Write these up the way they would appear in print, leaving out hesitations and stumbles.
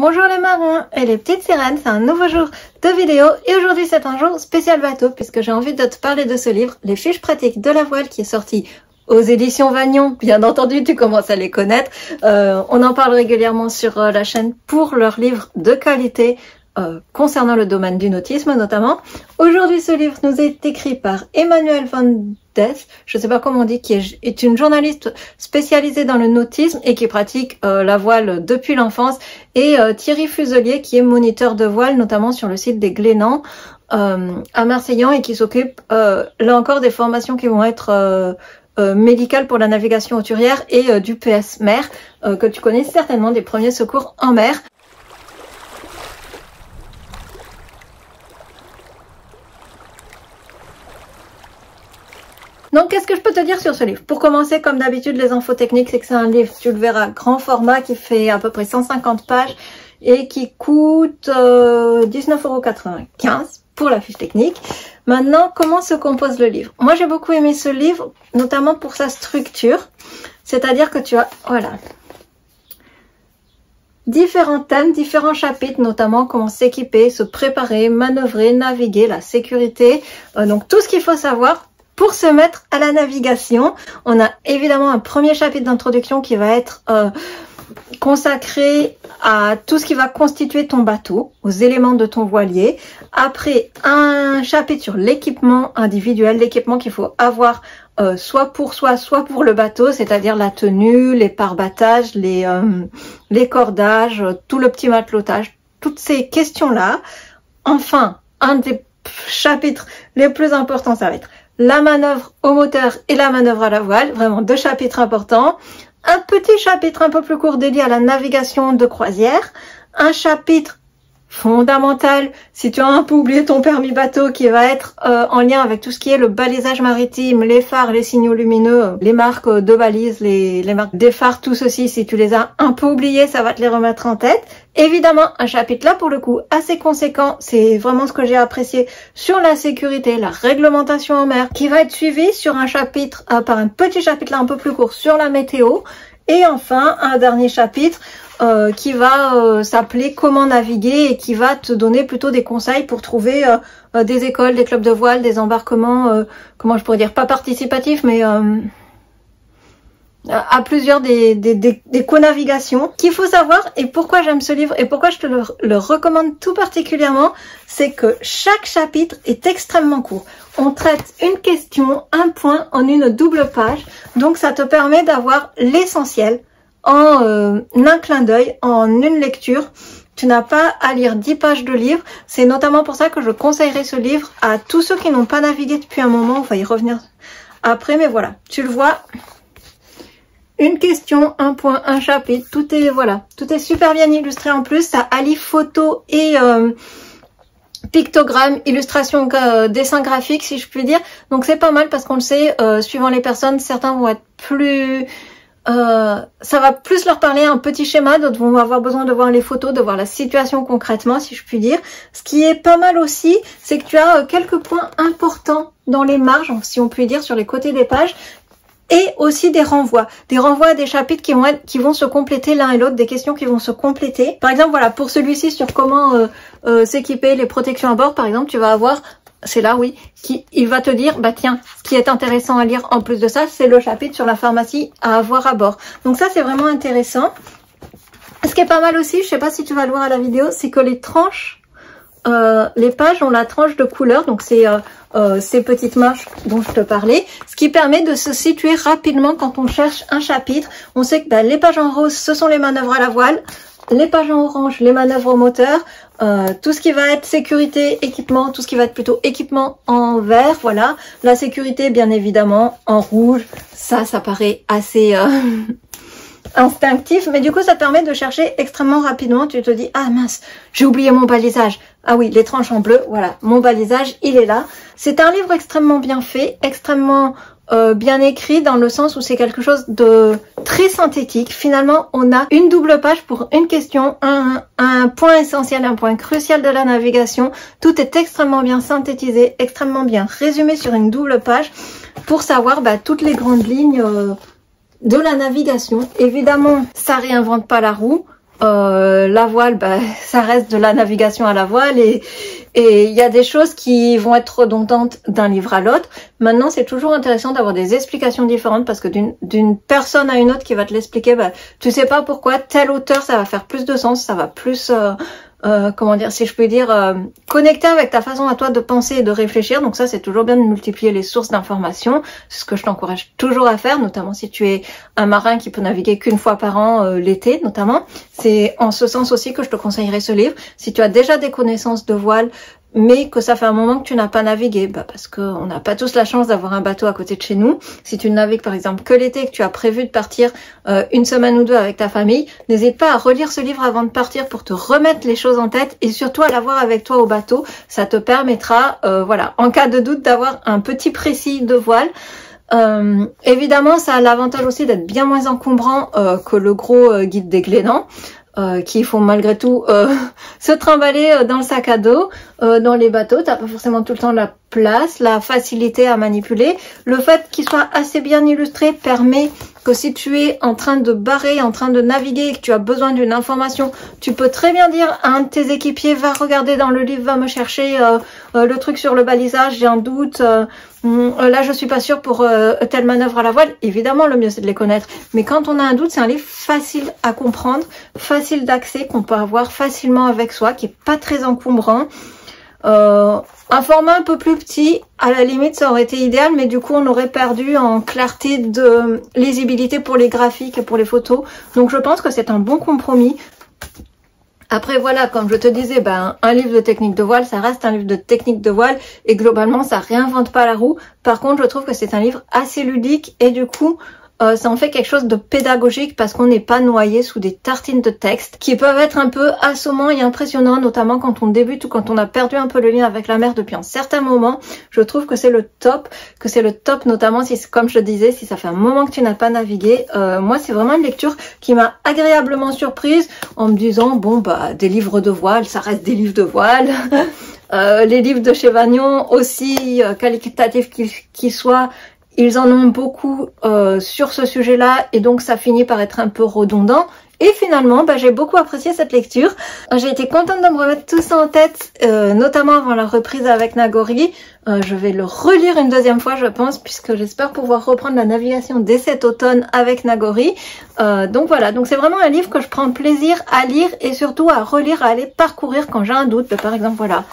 Bonjour les marins et les petites sirènes, c'est un nouveau jour de vidéo et aujourd'hui c'est un jour spécial bateau puisque j'ai envie de te parler de ce livre, Les fiches pratiques de la voile qui est sorti aux éditions Vagnon. Bien entendu, tu commences à les connaître. On en parle régulièrement sur la chaîne pour leurs livres de qualité concernant le domaine du nautisme notamment. Aujourd'hui, ce livre nous est écrit par Emmanuelle Van Deth, je ne sais pas comment on dit, qui est une journaliste spécialisée dans le nautisme et qui pratique la voile depuis l'enfance, et Thierry Fuselier qui est moniteur de voile notamment sur le site des Glénans à Marseillan et qui s'occupe là encore des formations qui vont être médicales pour la navigation hauturière et du PS mer que tu connais certainement, des premiers secours en mer. Donc, qu'est-ce que je peux te dire sur ce livre? Pour commencer, comme d'habitude, les infos techniques, c'est que c'est un livre, tu le verras, grand format, qui fait à peu près 150 pages et qui coûte 19,95 € pour la fiche technique. Maintenant, comment se compose le livre? Moi, j'ai beaucoup aimé ce livre, notamment pour sa structure. C'est-à-dire que tu as, voilà, différents thèmes, différents chapitres, notamment comment s'équiper, se préparer, manœuvrer, naviguer, la sécurité. Donc, tout ce qu'il faut savoir pour se mettre à la navigation. On a évidemment un premier chapitre d'introduction qui va être consacré à tout ce qui va constituer ton bateau, aux éléments de ton voilier. Après, un chapitre sur l'équipement individuel, l'équipement qu'il faut avoir soit pour soi, soit pour le bateau, c'est-à-dire la tenue, les pare-battages, les cordages, tout le petit matelotage, toutes ces questions-là. Enfin, un des chapitres les plus importants, ça va être la manœuvre au moteur et la manœuvre à la voile, vraiment deux chapitres importants. Un petit chapitre un peu plus court dédié à la navigation de croisière. Un chapitre fondamental, si tu as un peu oublié ton permis bateau, qui va être en lien avec tout ce qui est le balisage maritime, les phares, les signaux lumineux, les marques de balises, les marques des phares, tout ceci, si tu les as un peu oubliés, ça va te les remettre en tête. Évidemment, un chapitre là, pour le coup, assez conséquent, c'est vraiment ce que j'ai apprécié sur la sécurité, la réglementation en mer, qui va être suivi sur un chapitre, par un petit chapitre là un peu plus court sur la météo. Et enfin, un dernier chapitre qui va s'appeler Comment naviguer et qui va te donner plutôt des conseils pour trouver des écoles, des clubs de voile, des embarquements, comment je pourrais dire, pas participatifs, mais à plusieurs des co-navigations. Qu'il faut savoir, et pourquoi j'aime ce livre et pourquoi je te le recommande tout particulièrement, c'est que chaque chapitre est extrêmement court. On traite une question, un point en une double page, donc ça te permet d'avoir l'essentiel en un clin d'œil, en une lecture. Tu n'as pas à lire 10 pages de livre. C'est notamment pour ça que je conseillerais ce livre à tous ceux qui n'ont pas navigué depuis un moment. On va y revenir après, mais voilà, tu le vois. Une question, un point, un chapitre, tout est, voilà, tout est super bien illustré en plus. Ça allie photo et pictogramme, illustration, dessin graphique, si je puis dire. Donc c'est pas mal parce qu'on le sait, suivant les personnes, certains vont être plus... ça va plus leur parler un petit schéma, d'autres vont avoir besoin de voir les photos, de voir la situation concrètement, si je puis dire. Ce qui est pas mal aussi, c'est que tu as quelques points importants dans les marges, si on peut dire, sur les côtés des pages. Et aussi des renvois à des chapitres qui vont se compléter l'un et l'autre, des questions qui vont se compléter. Par exemple, voilà, pour celui-ci sur comment s'équiper, les protections à bord, par exemple, tu vas avoir, c'est là, oui, il va te dire, bah tiens, ce qui est intéressant à lire en plus de ça, c'est le chapitre sur la pharmacie à avoir à bord. Donc ça, c'est vraiment intéressant. Ce qui est pas mal aussi, je sais pas si tu vas le voir à la vidéo, c'est que les tranches, les pages ont la tranche de couleur, donc c'est ces petites marches dont je te parlais, ce qui permet de se situer rapidement quand on cherche un chapitre. On sait que bah, les pages en rose, ce sont les manœuvres à la voile, les pages en orange, les manœuvres au moteur, tout ce qui va être sécurité, équipement, tout ce qui va être plutôt équipement en vert, voilà. La sécurité, bien évidemment, en rouge, ça paraît assez... instinctif, mais du coup ça te permet de chercher extrêmement rapidement. Tu te dis, ah mince, j'ai oublié mon balisage, ah oui, les tranches en bleu, voilà, mon balisage il est là. C'est un livre extrêmement bien fait, extrêmement bien écrit, dans le sens où c'est quelque chose de très synthétique. Finalement on a une double page pour une question, un point essentiel, un point crucial de la navigation. Tout est extrêmement bien synthétisé, extrêmement bien résumé sur une double page pour savoir bah, toutes les grandes lignes de la navigation. Évidemment, ça réinvente pas la roue. La voile, ça reste de la navigation à la voile et il y a des choses qui vont être redondantes d'un livre à l'autre. Maintenant, c'est toujours intéressant d'avoir des explications différentes parce que d'une personne à une autre qui va te l'expliquer, tu sais pas pourquoi tel auteur ça va faire plus de sens, ça va plus comment dire, si je peux dire, connecter avec ta façon à toi de penser et de réfléchir. Donc ça, c'est toujours bien de multiplier les sources d'informations. C'est ce que je t'encourage toujours à faire, notamment si tu es un marin qui peut naviguer qu'une fois par an, l'été notamment. C'est en ce sens aussi que je te conseillerais ce livre. Si tu as déjà des connaissances de voile, mais que ça fait un moment que tu n'as pas navigué, parce qu'on n'a pas tous la chance d'avoir un bateau à côté de chez nous. Si tu ne navigues par exemple que l'été et que tu as prévu de partir une semaine ou deux avec ta famille, n'hésite pas à relire ce livre avant de partir pour te remettre les choses en tête et surtout à l'avoir avec toi au bateau. Ça te permettra, voilà, en cas de doute, d'avoir un petit précis de voile. Évidemment, ça a l'avantage aussi d'être bien moins encombrant que le gros guide des Glénans. Qui font malgré tout se trimballer dans le sac à dos, dans les bateaux. T'as pas forcément tout le temps la place, la facilité à manipuler. Le fait qu'il soit assez bien illustré permet que si tu es en train de barrer, en train de naviguer et que tu as besoin d'une information, tu peux très bien dire à un de tes équipiers, va regarder dans le livre, va me chercher le truc sur le balisage, j'ai un doute, là je suis pas sûre pour telle manœuvre à la voile. Évidemment, le mieux c'est de les connaître, mais quand on a un doute, c'est un livre facile à comprendre, facile d'accès, qu'on peut avoir facilement avec soi, qui est pas très encombrant. Un format un peu plus petit, à la limite ça aurait été idéal, mais du coup on aurait perdu en clarté de lisibilité pour les graphiques et pour les photos. Donc je pense que c'est un bon compromis. Après voilà, comme je te disais, un livre de technique de voile, ça reste un livre de technique de voile et globalement ça réinvente pas la roue. Par contre, je trouve que c'est un livre assez ludique et du coup ça en fait quelque chose de pédagogique parce qu'on n'est pas noyé sous des tartines de texte qui peuvent être un peu assommants et impressionnants, notamment quand on débute ou quand on a perdu un peu le lien avec la mer depuis un certain moment. Je trouve que c'est le top, notamment si, comme je le disais, si ça fait un moment que tu n'as pas navigué. Moi, c'est vraiment une lecture qui m'a agréablement surprise en me disant, bon, des livres de voile, ça reste des livres de voile. Les livres de chez Vagnon, aussi qualitatifs qu'ils soient, ils en ont beaucoup sur ce sujet-là et donc ça finit par être un peu redondant. Et finalement, j'ai beaucoup apprécié cette lecture. J'ai été contente de me remettre tout ça en tête, notamment avant la reprise avec Nagori. Je vais le relire une deuxième fois, je pense, puisque j'espère pouvoir reprendre la navigation dès cet automne avec Nagori. Donc voilà, donc c'est vraiment un livre que je prends plaisir à lire et surtout à relire, à aller parcourir quand j'ai un doute. Par exemple, voilà.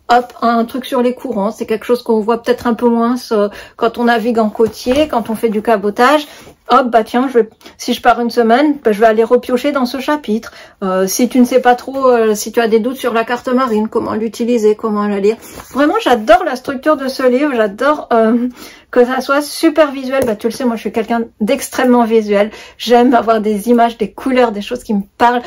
Hop, un truc sur les courants, c'est quelque chose qu'on voit peut-être un peu moins quand on navigue en côtier, quand on fait du cabotage. Hop, tiens, si je pars une semaine, je vais aller repiocher dans ce chapitre. Si tu ne sais pas trop, si tu as des doutes sur la carte marine, comment l'utiliser, comment la lire. Vraiment, j'adore la structure de ce livre, j'adore que ça soit super visuel. Tu le sais, moi je suis quelqu'un d'extrêmement visuel. J'aime avoir des images, des couleurs, des choses qui me parlent.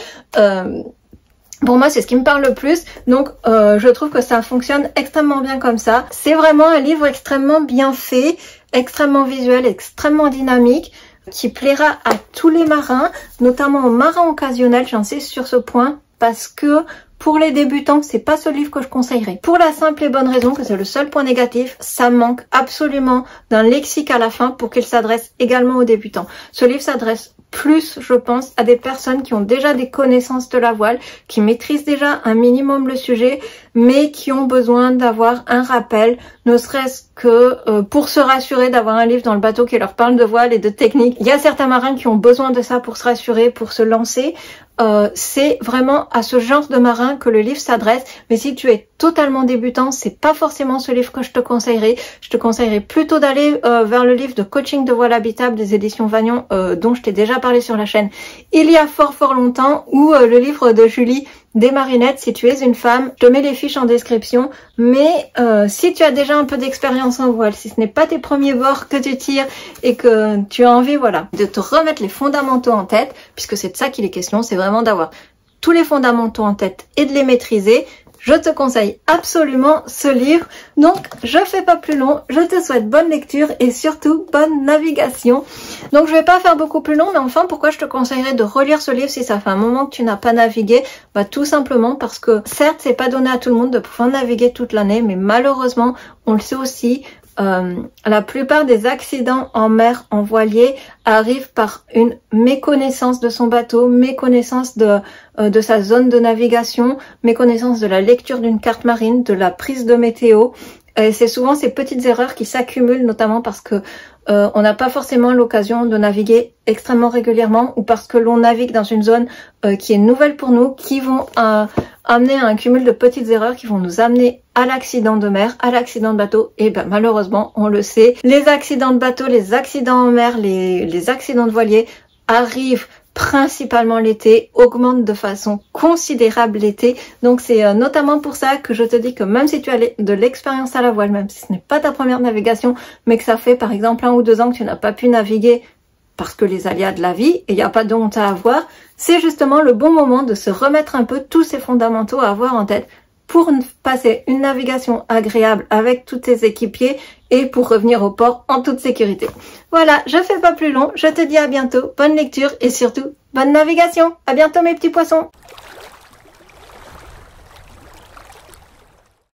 Pour moi, c'est ce qui me parle le plus, donc je trouve que ça fonctionne extrêmement bien comme ça. C'est vraiment un livre extrêmement bien fait, extrêmement visuel, extrêmement dynamique, qui plaira à tous les marins, notamment aux marins occasionnels, j'insiste sur ce point, parce que pour les débutants, c'est pas ce livre que je conseillerais. Pour la simple et bonne raison que c'est le seul point négatif, ça manque absolument d'un lexique à la fin pour qu'il s'adresse également aux débutants. Ce livre s'adresse plus, je pense, à des personnes qui ont déjà des connaissances de la voile, qui maîtrisent déjà un minimum le sujet, mais qui ont besoin d'avoir un rappel, ne serait-ce que pour se rassurer, d'avoir un livre dans le bateau qui leur parle de voile et de technique. Il y a certains marins qui ont besoin de ça pour se rassurer, pour se lancer. C'est vraiment à ce genre de marin que le livre s'adresse, mais si tu es totalement débutant, c'est pas forcément ce livre que je te conseillerais. Je te conseillerais plutôt d'aller vers le livre de coaching de voile habitable des éditions Vagnon, dont je t'ai déjà parlé sur la chaîne il y a fort longtemps, ou le livre de Julie des marinettes, si tu es une femme. Je te mets les fiches en description, mais si tu as déjà un peu d'expérience en voile, si ce n'est pas tes premiers bords que tu tires et que tu as envie, voilà, de te remettre les fondamentaux en tête, puisque c'est de ça qu'il est question, c'est vraiment d'avoir tous les fondamentaux en tête et de les maîtriser, je te conseille absolument ce livre. Donc, je fais pas plus long, je te souhaite bonne lecture et surtout bonne navigation. Donc, je vais pas faire beaucoup plus long, mais enfin, pourquoi je te conseillerais de relire ce livre si ça fait un moment que tu n'as pas navigué? Tout simplement parce que, certes, c'est pas donné à tout le monde de pouvoir naviguer toute l'année, mais malheureusement, on le sait aussi, la plupart des accidents en mer, en voilier, arrivent par une méconnaissance de son bateau, méconnaissance de sa zone de navigation, méconnaissance de la lecture d'une carte marine, de la prise de météo. Et c'est souvent ces petites erreurs qui s'accumulent, notamment parce que on n'a pas forcément l'occasion de naviguer extrêmement régulièrement, ou parce que l'on navigue dans une zone qui est nouvelle pour nous, qui vont amener à un cumul de petites erreurs qui vont nous amener à l'accident de mer, à l'accident de bateau. Et ben malheureusement, on le sait, les accidents de bateau, les accidents en mer, les accidents de voilier arrivent principalement l'été, augmente de façon considérable l'été. Donc c'est notamment pour ça que je te dis que même si tu as de l'expérience à la voile, même si ce n'est pas ta première navigation, mais que ça fait par exemple 1 ou 2 ans que tu n'as pas pu naviguer parce que les aléas de la vie, et il n'y a pas de honte à avoir, c'est justement le bon moment de se remettre un peu tous ces fondamentaux à avoir en tête pour passer une navigation agréable avec tous tes équipiers et pour revenir au port en toute sécurité. Voilà, je fais pas plus long, je te dis à bientôt, bonne lecture et surtout bonne navigation. À bientôt mes petits poissons.